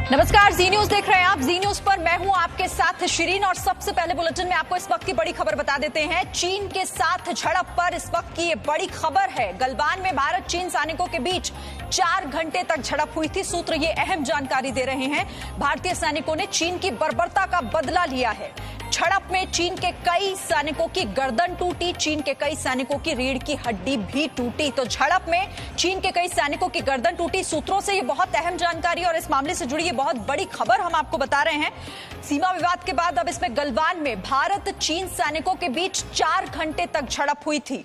नमस्कार, जी न्यूज देख रहे हैं आप। जी न्यूज पर मैं हूं आपके साथ शिरीन और सबसे पहले बुलेटिन में आपको इस वक्त की बड़ी खबर बता देते हैं। चीन के साथ झड़प पर इस वक्त की ये बड़ी खबर है। गलवान में भारत चीन सैनिकों के बीच 4 घंटे तक झड़प हुई थी। सूत्र ये अहम जानकारी दे रहे हैं। भारतीय सैनिकों ने चीन की बर्बरता का बदला लिया है। झड़प में चीन के कई सैनिकों की गर्दन टूटी, चीन के कई सैनिकों की रीढ़ की हड्डी भी टूटी। तो झड़प में चीन के कई सैनिकों की गर्दन टूटी। सूत्रों से ये बहुत अहम जानकारी और इस मामले से जुड़ी ये बहुत बड़ी खबर हम आपको बता रहे हैं। सीमा विवाद के बाद अब इसमें गलवान में भारत चीन सैनिकों के बीच 4 घंटे तक झड़प हुई थी।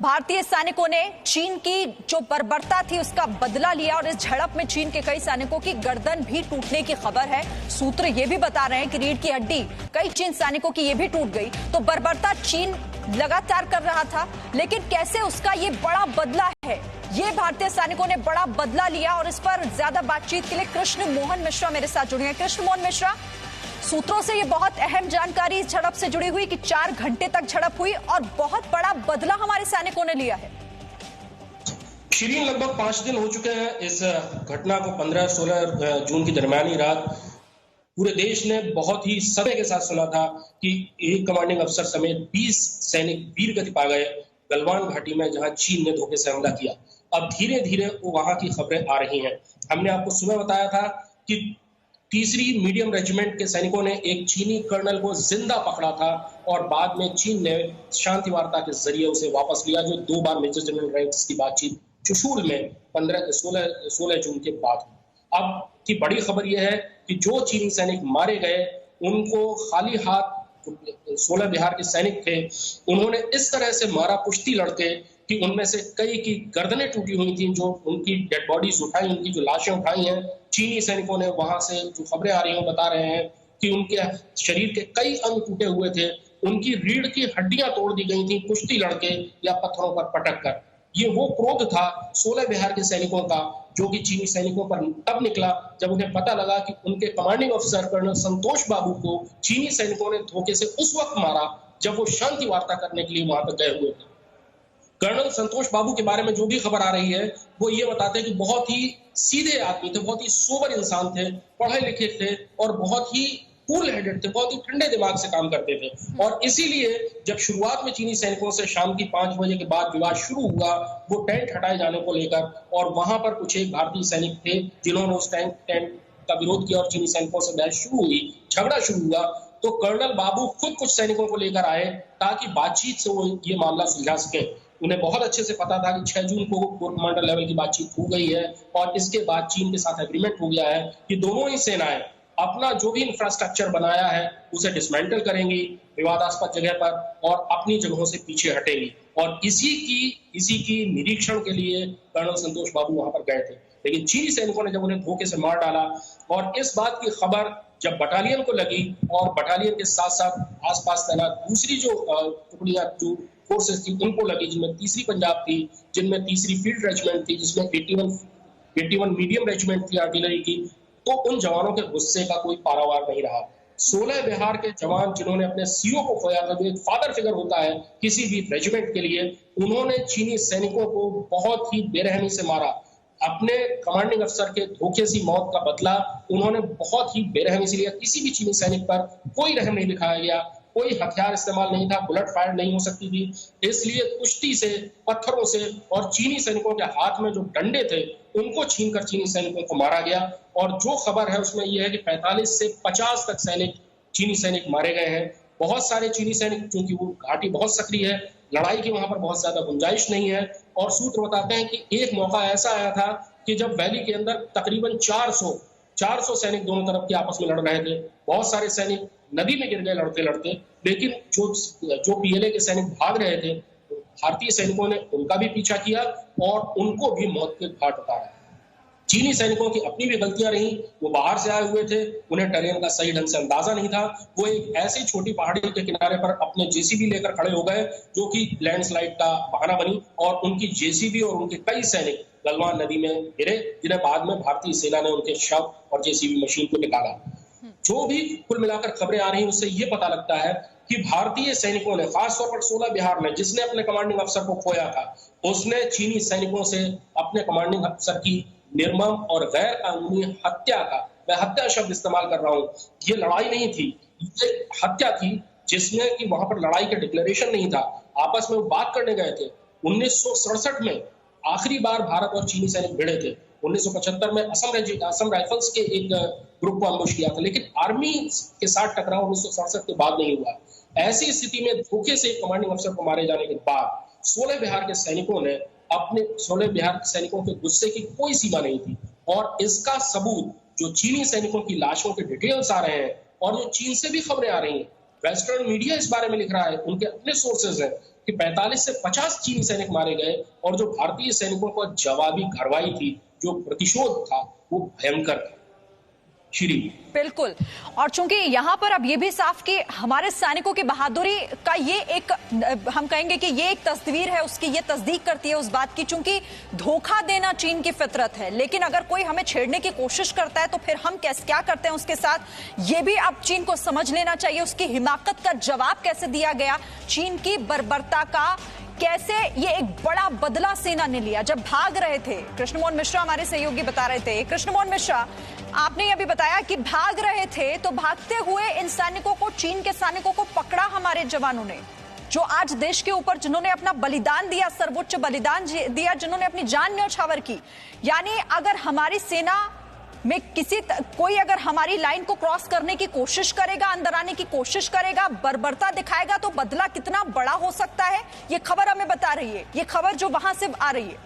भारतीय सैनिकों ने चीन की जो बर्बरता थी उसका बदला लिया और इस झड़प में चीन के कई सैनिकों की गर्दन भी टूटने की खबर है। सूत्र ये भी बता रहे हैं कि रीढ़ की हड्डी कई चीन सैनिकों की ये भी टूट गई। तो बर्बरता चीन लगातार कर रहा था, लेकिन कैसे उसका ये बड़ा बदला है, ये भारतीय सैनिकों ने बड़ा बदला लिया। और इस पर ज्यादा बातचीत के लिए कृष्ण मोहन मिश्रा मेरे साथ जुड़े हैं। कृष्ण मोहन मिश्रा, सूत्रों से ये बहुत अहम जानकारी इस झड़प से जुड़ी हुई कि 4 घंटे तक झड़प हुई और बहुत बड़ा बदला हमारे सैनिकों ने लिया है। शिरीन, लगभग 5 दिन हो चुके हैं इस घटना को। 15-16 जून की दरमियानी रात पूरे देश ने बहुत ही सदमे के साथ सुना था कि एक कमांडिंग अफसर समेत 20 सैनिक वीर गति पा गए गलवान घाटी में, जहां चीन ने धोखे से हमला किया। अब धीरे धीरे वो वहां की खबरें आ रही हैं। हमने आपको सुबह बताया था कि 3री मीडियम रेजिमेंट के सैनिकों ने एक चीनी कर्नल को जिंदा पकड़ा था और बाद में चीन ने शांति वार्ता के जरिए उसे वापस लिया, जो 2 बार मेजर जनरल रैंक्स की बातचीत चुशूल में 16 जून के बाद। अब की बड़ी खबर यह है कि जो चीनी सैनिक मारे गए उनको खाली हाथ 16 बिहार के सैनिक थे, उन्होंने इस तरह से मारा कुश्ती लड़के कि उनमें से कई की गर्दनें टूटी हुई थी। जो उनकी डेड बॉडीज उठाई, उनकी जो लाशें उठाई हैं चीनी सैनिकों ने, वहां से जो खबरें आ रही हैं बता रहे हैं कि उनके शरीर के कई अंग टूटे हुए थे, उनकी रीढ़ की हड्डियां तोड़ दी गई थी कुश्ती लड़के या पत्थरों पर पटक कर। ये वो क्रोध था 16 बिहार के सैनिकों का, जो कि चीनी सैनिकों पर तब निकला जब उन्हें पता लगा कि उनके कमांडिंग अफसर कर्नल संतोष बाबू को चीनी सैनिकों ने धोखे से उस वक्त मारा जब वो शांति वार्ता करने के लिए वहां पर गए हुए थे। कर्नल संतोष बाबू के बारे में जो भी खबर आ रही है वो ये बताते हैं कि बहुत ही सीधे आदमी थे, बहुत ही सोबर इंसान थे, पढ़े लिखे थे और बहुत ही कूल हेडेड थे, बहुत ही ठंडे दिमाग से काम करते थे। और इसीलिए जब शुरुआत में चीनी सैनिकों से शाम की 5 बजे के बाद विवाद शुरू हुआ, वो टेंट हटाए जाने को लेकर, और वहां पर कुछ एक भारतीय सैनिक थे जिन्होंने उस टेंट का विरोध किया और चीनी सैनिकों से बहस शुरू हुई, झगड़ा शुरू हुआ। तो कर्नल बाबू खुद कुछ सैनिकों को लेकर आए ताकि बातचीत से वो ये मामला सुलझा सके। उन्हें बहुत अच्छे से पता था कि 6 जून को कोर कमांडर लेवल की बातचीत हो गई है और इसके बाद चीन के साथ एग्रीमेंट हो गया है कि दोनों ही सेनाएं अपना जो भी इंफ्रास्ट्रक्चर बनाया है उसे डिसमेंटल करेंगी विवादास्पद जगह पर और अपनी जगहों से पीछे हटेंगी। और इसी की निरीक्षण के लिए कर्नल संतोष बाबू वहां पर गए थे। लेकिन चीनी सैनिकों ने जब उन्हें धोखे से मार डाला और इस बात की खबर जब बटालियन को लगी और बटालियन के साथ साथ आसपास तैनात दूसरी जो टुकड़ियां जो फोर्सेस थी उनको लगी, जिनमें 3री पंजाब थी, जिनमें 3री फील्ड रेजिमेंट थी, जिसमें 81 मीडियम रेजिमेंट थी आर्टिलरी की, तो उन जवानों के गुस्से का कोई पारावार नहीं रहा। 16 बिहार के जवान जिन्होंने अपने सीओ को खोया था, जो एक फादर फिगर होता है किसी भी रेजिमेंट के लिए, उन्होंने चीनी सैनिकों को बहुत ही बेरहमी से मारा। अपने कमांडिंग अफसर के धोखे सी मौत का बदला उन्होंने बहुत ही बेरहमी से लिया। किसी भी चीनी सैनिक पर कोई रहम नहीं दिखाया गया, कोई हथियार इस्तेमाल नहीं था, बुलेट फायर नहीं हो सकती थी, इसलिए कुश्ती से, पत्थरों से और चीनी सैनिकों के हाथ में जो डंडे थे उनको छीनकर चीनी सैनिकों को मारा गया। और जो खबर है उसमें यह है कि 45 से 50 तक चीनी सैनिक मारे गए हैं। बहुत सारे चीनी सैनिक, क्योंकि वो घाटी बहुत सक्रिय है, लड़ाई की वहां पर बहुत ज्यादा गुंजाइश नहीं है। और सूत्र बताते हैं कि एक मौका ऐसा आया था कि जब वैली के अंदर तकरीबन 400 सैनिक दोनों तरफ के आपस में लड़ रहे थे। बहुत सारे सैनिक नदी में गिर गए लड़ते लड़ते, लेकिन जो पीएलए के सैनिक भाग रहे थे, भारतीय सैनिकों ने उनका भी पीछा किया और उनको भी मौत के घाट उतारा। चीनी सैनिकों की अपनी भी गलतियां रही, वो बाहर से आए हुए थे, उन्हें टरेन का सही ढंग से अंदाजा नहीं था। वो एक ऐसी छोटी पहाड़ी के किनारे पर अपने जेसीबी लेकर खड़े हो गए जो कि लैंडस्लाइड का बहाना बनी, और उनकी जेसीबी और उनके कई सैनिक गलवान नदी में गिरे, जिन्हें बाद में भारतीय सेना ने उनके शव और जेसीबी मशीन को निकाला। जो भी कुल मिलाकर खबरें आ रही हैं उससे ये पता लगता है कि भारतीय सैनिकों ने, खासतौर पर 16 बिहार में जिसने अपने कमांडिंग अफसर को खोया था, उसने चीनी सैनिकों से अपने कमांडिंग अफसर की निर्मम और गैर कानूनी हत्या का मैं हत्या शब्द इस्तेमाल कर रहा हूं, ये लड़ाई नहीं थी, ये हत्या थी, जिसमें कि वहां पर लड़ाई का डिक्लेरेशन नहीं था, आपस में वो बात करने गए थे। 1967 में आखिरी बार भारत और चीनी सैनिक भिड़े थे। 1975 में असम राइफल्स के एक ग्रुप को अम्बुश किया था, लेकिन आर्मी के साथ टकराव 1967 के बाद नहीं हुआ। ऐसी स्थिति में धोखे से कमांडिंग अफसर को मारे जाने के बाद 16 बिहार के सैनिकों ने अपने 16 बिहार सैनिकों के गुस्से की कोई सीमा नहीं थी, और इसका सबूत जो चीनी सैनिकों की लाशों के डिटेल्स आ रहे हैं और जो चीन से भी खबरें आ रही हैं, वेस्टर्न मीडिया इस बारे में लिख रहा है, उनके अपने सोर्सेज हैं कि 45 से 50 चीनी सैनिक मारे गए, और जो भारतीय सैनिकों को जवाबी कार्रवाई थी, जो प्रतिशोध था, वो भयंकर था। श्री बिल्कुल। और चूंकि यहाँ पर अब ये भी साफ कि हमारे सैनिकों की बहादुरी का ये एक, हम कहेंगे कि ये एक तस्वीर है उसकी, ये तस्दीक करती है उस बात की, चूंकि धोखा देना चीन की फितरत है, लेकिन अगर कोई हमें छेड़ने की कोशिश करता है तो फिर हम क्या करते हैं उसके साथ, ये भी अब चीन को समझ लेना चाहिए। उसकी हिमाकत का जवाब कैसे दिया गया, चीन की बर्बरता का कैसे ये एक बड़ा बदला सेना ने लिया। जब भाग रहे थे, कृष्णमोहन मिश्रा हमारे सहयोगी बता रहे थे, कृष्णमोहन मिश्रा आपने अभी बताया कि भाग रहे थे, तो भागते हुए इन सैनिकों को, चीन के सैनिकों को पकड़ा हमारे जवानों ने, जो आज देश के ऊपर जिन्होंने अपना बलिदान दिया, सर्वोच्च बलिदान दिया, जिन्होंने अपनी जान न्यौछावर की। यानी अगर हमारी सेना में कोई अगर हमारी लाइन को क्रॉस करने की कोशिश करेगा, अंदर आने की कोशिश करेगा, बर्बरता दिखाएगा, तो बदला कितना बड़ा हो सकता है, ये खबर हमें बता रही है, ये खबर जो वहां से आ रही है।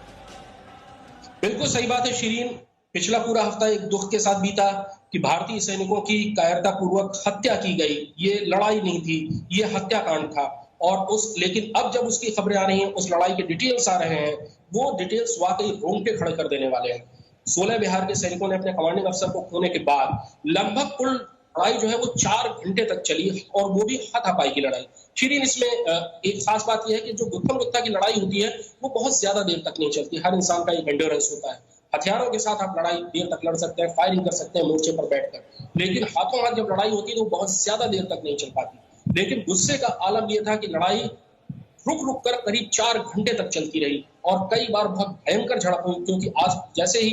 बिल्कुल सही बात है शिरीन। पिछला पूरा हफ्ता एक दुख के साथ बीता कि भारतीय सैनिकों की कायरतापूर्वक हत्या की गई। ये लड़ाई नहीं थी, ये हत्याकांड था। और लेकिन अब जब उसकी खबरें आ रही हैं, उस लड़ाई के डिटेल्स आ रहे हैं, वो डिटेल्स वाकई रोंगटे खड़े कर देने वाले हैं। 16 बिहार के सैनिकों ने अपने कमांडिंग अफसर को खोने के बाद लगभग कुल लड़ाई जो है वो 4 घंटे तक चली, और वो भी हाथापाई की लड़ाई। शिरीन, इसमें एक खास बात यह है कि जो गुत्थम गुत्था की लड़ाई होती है वो बहुत ज्यादा देर तक नहीं चलती। हर इंसान का एक एंड्योरेंस होता है। हथियारों के साथ आप लड़ाई देर तक लड़ सकते हैं, फायरिंग कर सकते हैं मोर्चे पर बैठकर, लेकिन हाथों हाथ जब लड़ाई होती है तो बहुत ज्यादा देर तक नहीं चल पाती। लेकिन गुस्से का आलम यह था कि लड़ाई रुक कर करीब 4 घंटे तक चलती रही, और कई बार बहुत भयंकर झड़प हुई, क्योंकि आज जैसे ही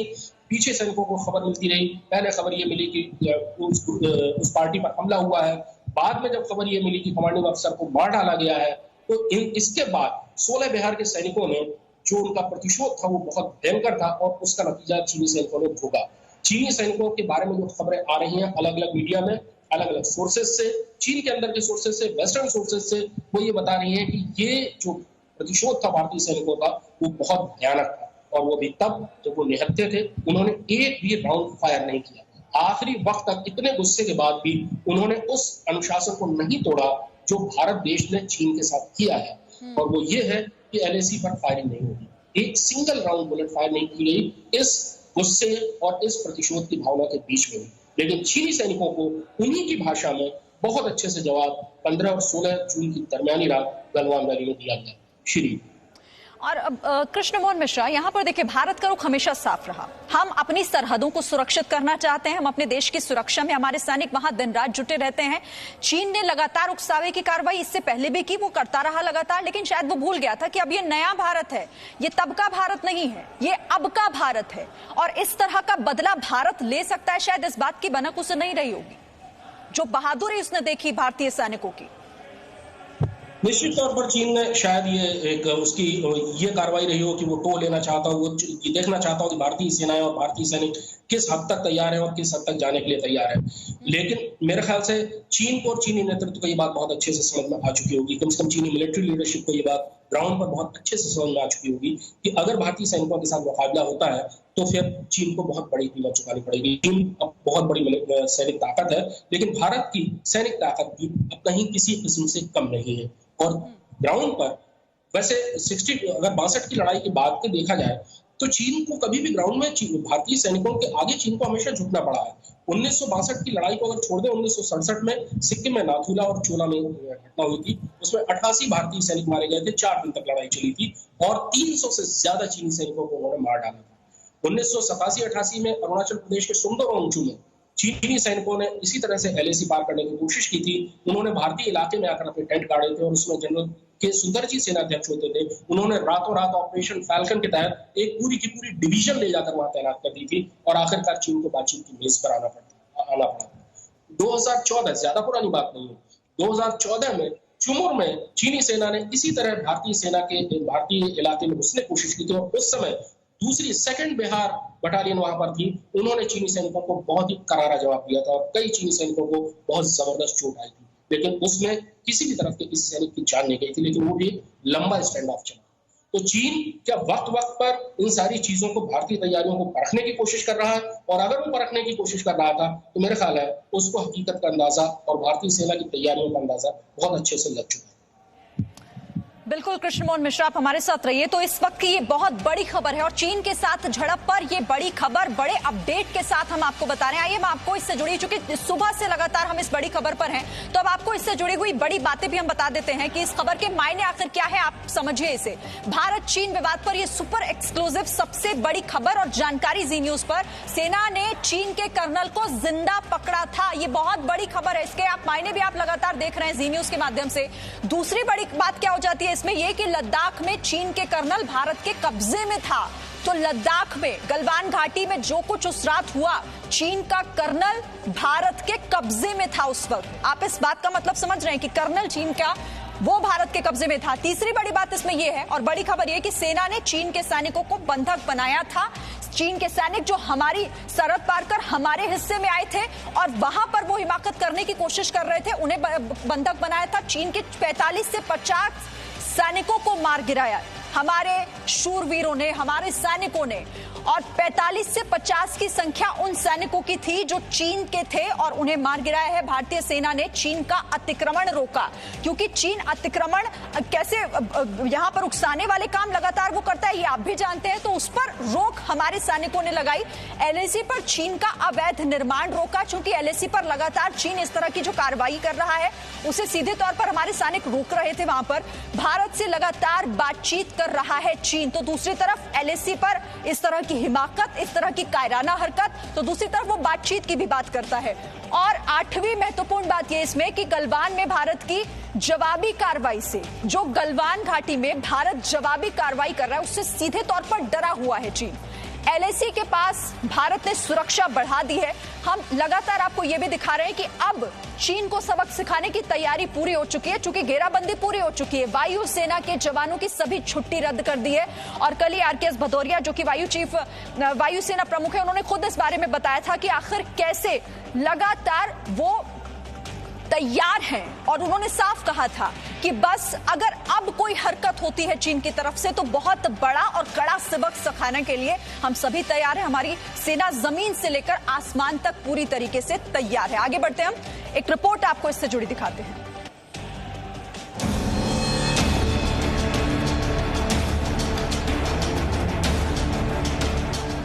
पीछे सैनिकों को खबर मिलती रही, पहले खबर ये मिली कि उस पार्टी पर हमला हुआ है, बाद में जब खबर ये मिली कि कमांडिंग अफसर को मार डाला गया है, तो इसके बाद 16 बिहार के सैनिकों ने जो उनका प्रतिशोध था वो बहुत भयंकर था, और उसका नतीजा चीनी सैनिकों ने भोगा। चीनी सैनिकों के बारे में जो खबरें आ रही हैं अलग अलग मीडिया में, अलग अलग सोर्सेज से, चीन के अंदर के सोर्सेज से, वेस्टर्न सोर्सेज से, वो ये बता रही हैं कि ये जो प्रतिशोध था भारतीय सैनिकों का वो बहुत भयानक था, और वो भी तब जब वो निहत्थे थे। उन्होंने एक भी राउंड फायर नहीं किया। आखिरी वक्त तक इतने गुस्से के बाद भी उन्होंने उस अनुशासन को नहीं तोड़ा जो भारत देश ने चीन के साथ किया है, और वो ये है कि LAC पर फायरिंग नहीं होगी। एक सिंगल राउंड बुलेट फायर नहीं की गई इस गुस्से और इस प्रतिशोध की भावना के बीच में। लेकिन चीनी सैनिकों को उन्हीं की भाषा में बहुत अच्छे से जवाब 15 और 16 जून की दरमियानी रात गलवान वैली में दिया गया। श्री और कृष्णमोहन मिश्रा, यहाँ पर देखिए, भारत का रुख हमेशा साफ रहा। हम अपनी सरहदों को सुरक्षित करना चाहते हैं, हम अपने देश की सुरक्षा में, हमारे सैनिक वहां दिन रात जुटे रहते हैं। चीन ने लगातार उकसावे की कार्रवाई इससे पहले भी की, वो करता रहा लगातार, लेकिन शायद वो भूल गया था कि अब ये नया भारत है, ये तब का भारत नहीं है, ये अब का भारत है, और इस तरह का बदला भारत ले सकता है। शायद इस बात की भनक उसे नहीं रही होगी, जो बहादुरी उसने देखी भारतीय सैनिकों की। निश्चित तौर पर चीन ने शायद उसकी ये कार्रवाई रही हो कि वो टो लेना चाहता हो, वो देखना चाहता हो कि भारतीय सेनाएं और भारतीय सैनिक किस हद तक तैयार है और किस हद तक जाने के लिए तैयार है। लेकिन मेरे ख्याल से चीन को और चीनी नेतृत्व को ये बात बहुत अच्छे से समझ में आ चुकी होगी, कम से कम चीनी मिलिट्री लीडरशिप को ये बात ग्राउंड पर बहुत अच्छे से समझ में आ चुकी होगी कि अगर भारतीय सैनिकों के साथ मुकाबला होता है तो फिर चीन को बहुत बड़ी कीमत चुकानी पड़ेगी। चीन अब बहुत बड़ी सैनिक ताकत है, लेकिन भारत की सैनिक ताकत भी अब कहीं किसी किस्म से कम नहीं है। और ग्राउंड पर वैसे 62 की लड़ाई के बाद के देखा जाए तो चीन को कभी भी ग्राउंड में भारतीय सैनिकों के आगे चीन को हमेशा झुकना पड़ा है। 1962 की लड़ाई को अगर छोड़ दें, 1967 में सिक्किम में नाथुला और चोला में घटना हुई थी, उसमें 88 भारतीय सैनिक मारे गए थे, 4 दिन तक लड़ाई चली थी और 300 से ज्यादा चीनी सैनिकों को उन्होंने मार डाला था। 1987-88 में अरुणाचल प्रदेश के सुंदरबनी में चीनी सैनिकों ने इसी तरह से LAC पार करने की कोशिश की थी। उन्होंने भारतीय इलाके में आकर अपने टेंट गाड़े थे और उसमें जनरल के सुंदरजी सेनाध्यक्ष होते थे। उन्होंने रातों रात ऑपरेशन फैल्कन के तहत एक पूरी की पूरी डिवीजन ले जाकर वहां तैनात कर दी थी और आखिरकार चीन को बातचीत की मेज पर आना पड़ा। आना पड़ा। 2014, ज्यादा पुरानी बात नहीं है, 2014 में चुमुर में चीनी सेना ने इसी तरह भारतीय इलाके में घुसने की कोशिश की थी और उस समय दूसरी सेकंड बिहार बटालियन वहां पर थी। उन्होंने चीनी सैनिकों को बहुत ही करारा जवाब दिया था और कई चीनी सैनिकों को बहुत जबरदस्त चोट आई थी, लेकिन उसमें किसी भी तरफ के किसी सैनिक की जान नहीं गई थी, लेकिन वो भी लंबा स्टैंड ऑफ चला। तो चीन क्या वक्त वक्त पर इन सारी चीजों को, भारतीय तैयारियों को परखने की कोशिश कर रहा है? और अगर वो परखने की कोशिश कर रहा था तो मेरा ख्याल है उसको हकीकत का अंदाजा और भारतीय सेना की तैयारियों का अंदाजा बहुत अच्छे से लग चुका है। बिल्कुल कृष्ण मोहन मिश्रा आप हमारे साथ रहिए। तो इस वक्त की ये बहुत बड़ी खबर है और चीन के साथ झड़प पर ये बड़ी खबर बड़े अपडेट के साथ हम आपको बता रहे हैं। आइए मैं आपको इससे जुड़ी, चूंकि सुबह से लगातार हम इस बड़ी खबर पर हैं, तो अब आपको इससे जुड़ी हुई बड़ी बातें भी हम बता देते हैं कि इस खबर के मायने आखिर क्या है, आप समझिए इसे। भारत चीन विवाद पर यह सुपर एक्सक्लूसिव सबसे बड़ी खबर और जानकारी जी न्यूज पर। सेना ने चीन के कर्नल को जिंदा पकड़ा था, ये बहुत बड़ी खबर है। इसके आप मायने भी आप लगातार देख रहे हैं जी न्यूज के माध्यम से। दूसरी बड़ी बात क्या हो जाती है इसमें, यह कि लद्दाख में चीन के कर्नल भारत के कब्जे में था। तो लद्दाख में गलवान घाटी में जो कुछ उस रात हुआ, चीन का कर्नल भारत के कब्जे में था उस वक्त। आप इस बात का मतलब समझ रहे हैं कि कर्नल चीन का वो भारत के कब्जे में था। तीसरी बड़ी बात इसमें यह है और बड़ी खबर यह कि सेना ने चीन के सैनिकों को बंधक बनाया था। चीन के सैनिक जो हमारी सरहद पार कर हमारे हिस्से में आए थे और वहां पर वो हिमाकत करने की कोशिश कर रहे थे, उन्हें बंधक बनाया था। चीन के 45 से 50 सैनिकों को मार गिराया हमारे शूरवीरों ने, हमारे सैनिकों ने। और 45 से 50 की संख्या उन सैनिकों की थी जो चीन के थे और उन्हें मार गिराया है। भारतीय सेना ने चीन का अतिक्रमण रोका, क्योंकि चीन अतिक्रमण कैसे यहां पर उकसाने वाले काम लगातार वो करता है, ये आप भी जानते हैं। तो उस पर रोक हमारे सैनिकों ने लगाई। एलएसी पर चीन का अवैध निर्माण रोका, क्योंकि एलएसी पर लगातार चीन इस तरह की जो कार्रवाई कर रहा है उसे सीधे तौर पर हमारे सैनिक रोक रहे थे। वहां पर भारत से लगातार बातचीत कर रहा है चीन। तो दूसरी तरफ एलएसी पर इस तरह की हिमाकत, इस तरह की कायराना हरकत, तो दूसरी तरफ वो बातचीत की भी बात करता है। और आठवीं महत्वपूर्ण बात यह इसमें कि गलवान में भारत की जवाबी कार्रवाई से, जो गलवान घाटी में भारत जवाबी कार्रवाई कर रहा है, उससे सीधे तौर पर डरा हुआ है चीन। एलएसी के पास भारत ने सुरक्षा बढ़ा दी है। हम लगातार आपको यह भी दिखा रहे हैं कि अब चीन को सबक सिखाने की तैयारी पूरी हो चुकी है, चूंकि घेराबंदी पूरी हो चुकी है। वायु सेना के जवानों की सभी छुट्टी रद्द कर दी है और कल ही आरकेएस भदौरिया, जो कि वायुसेना प्रमुख है, उन्होंने खुद इस बारे में बताया था कि आखिर कैसे लगातार वो तैयार हैं। और उन्होंने साफ कहा था कि बस अगर अब कोई हरकत होती है चीन की तरफ से तो बहुत बड़ा और कड़ा सबक सिखाने के लिए हम सभी तैयार हैं। हमारी सेना जमीन से लेकर आसमान तक पूरी तरीके से तैयार है। आगे बढ़ते हैं, हम एक रिपोर्ट आपको इससे जुड़ी दिखाते हैं।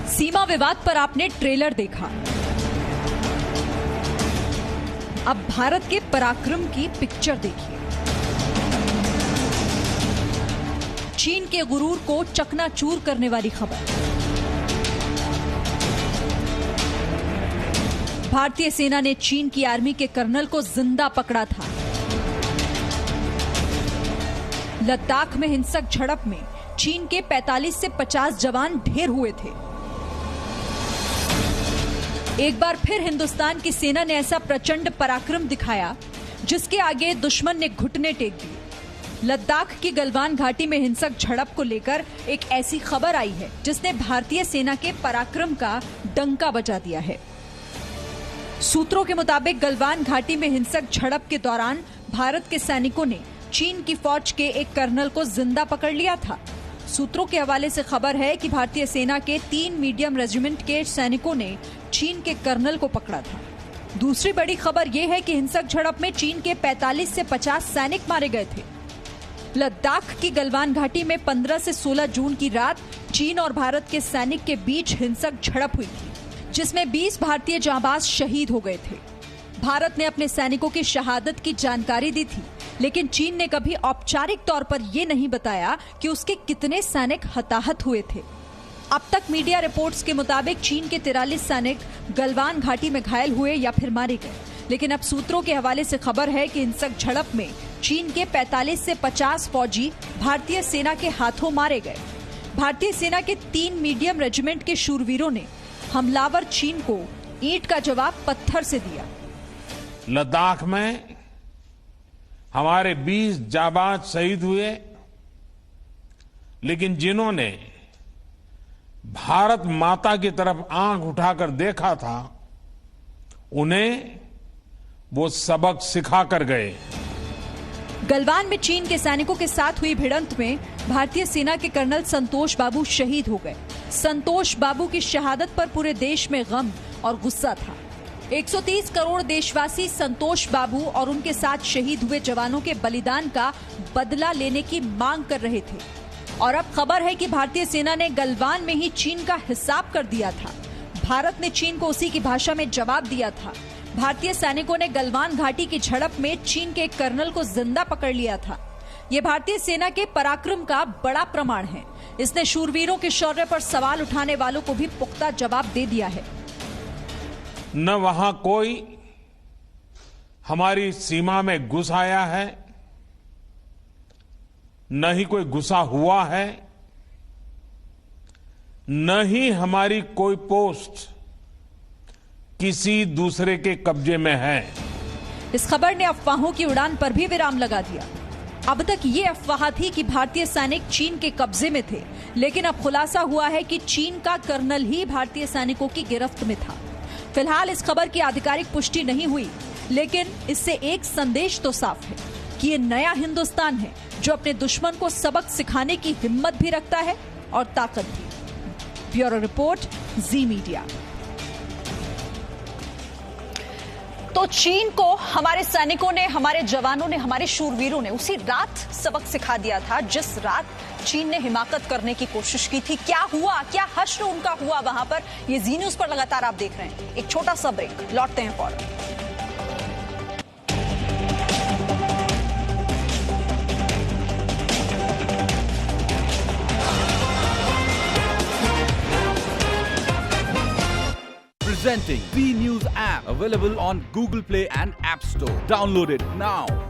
सीमा विवाद पर आपने ट्रेलर देखा, अब भारत के पराक्रम की पिक्चर देखिए। चीन के गुरूर को चकनाचूर करने वाली खबर। भारतीय सेना ने चीन की आर्मी के कर्नल को जिंदा पकड़ा था। लद्दाख में हिंसक झड़प में चीन के 45 से 50 जवान ढेर हुए थे। एक बार फिर हिंदुस्तान की सेना ने ऐसा प्रचंड पराक्रम दिखाया जिसके आगे दुश्मन ने घुटने टेक दिए। लद्दाख की गलवान घाटी में हिंसक झड़प को लेकर एक ऐसी खबर आई है जिसने भारतीय सेना के पराक्रम का डंका बजा दिया है। सूत्रों के मुताबिक गलवान घाटी में हिंसक झड़प के दौरान भारत के सैनिकों ने चीन की फौज के एक कर्नल को जिंदा पकड़ लिया था। सूत्रों के हवाले से खबर है कि भारतीय सेना के 3 मीडियम रेजिमेंट के सैनिकों ने चीन के कर्नल को पकड़ा था। दूसरी बड़ी खबर यह है कि हिंसक झड़प में चीन के 45 से 50 सैनिक मारे गए थे। लद्दाख की गलवान घाटी में 15 से 16 जून की रात चीन और भारत के सैनिक के बीच हिंसक झड़प हुई थी, जिसमें 20 भारतीय जांबाज शहीद हो गए थे। भारत ने अपने सैनिकों की शहादत की जानकारी दी थी, लेकिन चीन ने कभी औपचारिक तौर पर यह नहीं बताया कि उसके कितने सैनिक हताहत हुए थे। अब तक मीडिया रिपोर्ट्स के मुताबिक चीन के 43 सैनिक गलवान घाटी में घायल हुए या फिर मारे गए, लेकिन अब सूत्रों के हवाले से खबर है कि हिंसक झड़प में चीन के 45 से 50 फौजी भारतीय सेना के हाथों मारे गए। भारतीय सेना के 3 मीडियम रेजिमेंट के शूरवीरों ने हमलावर चीन को ईंट का जवाब पत्थर से दिया। लद्दाख में हमारे 20 जाबाज शहीद हुए, लेकिन जिन्होंने भारत माता की तरफ आंख उठाकर देखा था, उन्हें वो सबक सिखा कर गए। गलवान में चीन के सैनिकों के साथ हुई भिड़ंत में भारतीय सेना के कर्नल संतोष बाबू शहीद हो गए। संतोष बाबू की शहादत पर पूरे देश में गम और गुस्सा था। 130 करोड़ देशवासी संतोष बाबू और उनके साथ शहीद हुए जवानों के बलिदान का बदला लेने की मांग कर रहे थे। और अब खबर है कि भारतीय सेना ने गलवान में ही चीन का हिसाब कर दिया था। भारत ने चीन को उसी की भाषा में जवाब दिया था। भारतीय सैनिकों ने गलवान घाटी की झड़प में चीन के एक कर्नल को जिंदा पकड़ लिया था। ये भारतीय सेना के पराक्रम का बड़ा प्रमाण है। इसने शूरवीरों के शौर्य पर सवाल उठाने वालों को भी पुख्ता जवाब दे दिया है। न वहां कोई हमारी सीमा में घुस आया है, न ही कोई घुसा हुआ है, न ही हमारी कोई पोस्ट किसी दूसरे के कब्जे में है। इस खबर ने अफवाहों की उड़ान पर भी विराम लगा दिया। अब तक ये अफवाह थी कि भारतीय सैनिक चीन के कब्जे में थे, लेकिन अब खुलासा हुआ है कि चीन का कर्नल ही भारतीय सैनिकों की गिरफ्त में था। फिलहाल इस खबर की आधिकारिक पुष्टि नहीं हुई, लेकिन इससे एक संदेश तो साफ है कि ये नया हिंदुस्तान है जो अपने दुश्मन को सबक सिखाने की हिम्मत भी रखता है और ताकत भी। ब्यूरो रिपोर्ट, जी मीडिया। तो चीन को हमारे सैनिकों ने, हमारे जवानों ने, हमारे शूरवीरों ने उसी रात सबक सिखा दिया था जिस रात चीन ने हिमाकत करने की कोशिश की थी। क्या हुआ, क्या हश्र उनका हुआ वहां पर, ये जी न्यूज पर लगातार आप देख रहे हैं। एक छोटा सा ब्रेक, लौटते हैं फौरन। Presenting V News app, available on Google Play and App Store. Download it now.